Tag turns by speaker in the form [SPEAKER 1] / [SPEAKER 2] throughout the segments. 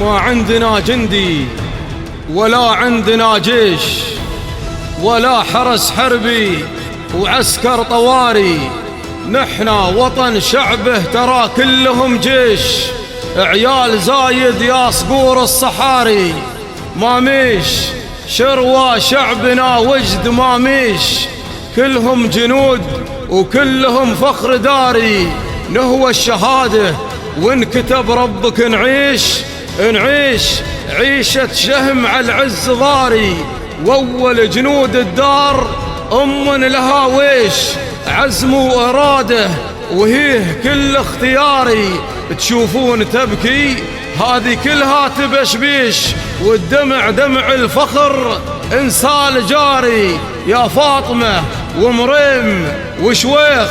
[SPEAKER 1] ما عندنا جندي ولا عندنا جيش ولا حرس حربي وعسكر طواري، نحنا وطن شعبه ترى كلهم جيش، عيال زايد يا صقور الصحاري، ماميش شروى شعبنا وجد ماميش، كلهم جنود وكلهم فخر داري، نهوى الشهادة وانكتب ربك نعيش عيشة شهم على العز ضاري، واول جنود الدار أم لها ويش، عزم وإرادة وهيه كل اختياري، تشوفون تبكي هذه كلها تبشبيش، والدمع دمع الفخر انسال جاري، يا فاطمة ومريم وشويخ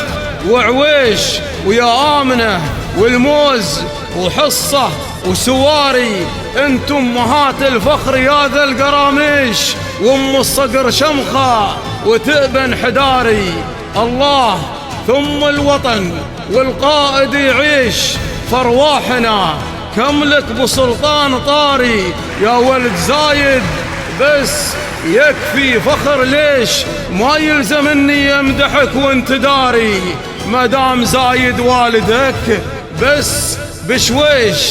[SPEAKER 1] وعويش ويا آمنة والموز وحصة وسواري، انتم امهات الفخر يا ذا القراميش، وام الصقر شمخة وتأبن حداري، الله ثم الوطن والقائد يعيش، فارواحنا كملك بسلطان طاري، يا ولد زايد بس يكفي فخر ليش، ما يلزم اني امدحك وانت داري، مدام زايد والدك بس بشويش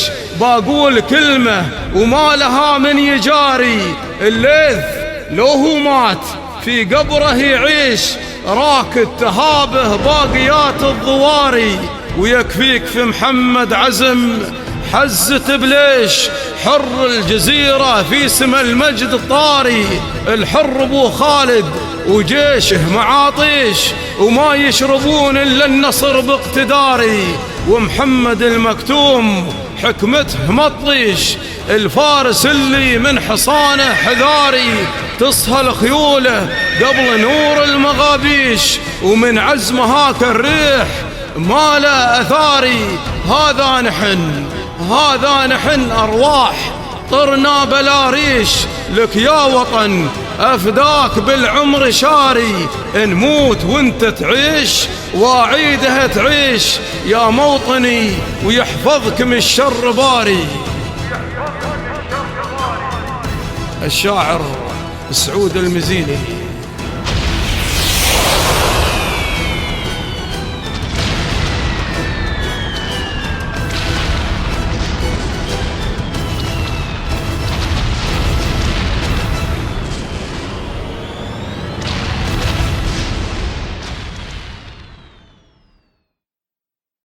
[SPEAKER 1] باقول كلمة وما لها من يجاري، الليث لو هو مات في قبره يعيش، راكد تهابه باقيات الضواري، ويكفيك في محمد عزم حزة بليش، حر الجزيرة في سما المجد الطاري، الحر ابو خالد وجيشه معاطيش، وما يشربون الا النصر باقتداري، ومحمد المكتوم حكمته مطليش، الفارس اللي من حصانه حذاري، تصهل خيوله قبل نور المغابيش، ومن عزمه هاك الريح ما لا أثاري، هذا نحن أرواح طرنا بلا ريش، لك يا وطن أفداك بالعمر شاري، نموت وانت تعيش وعيدها تعيش، يا موطني ويحفظك من الشر باري. الشاعر سعود المزيني.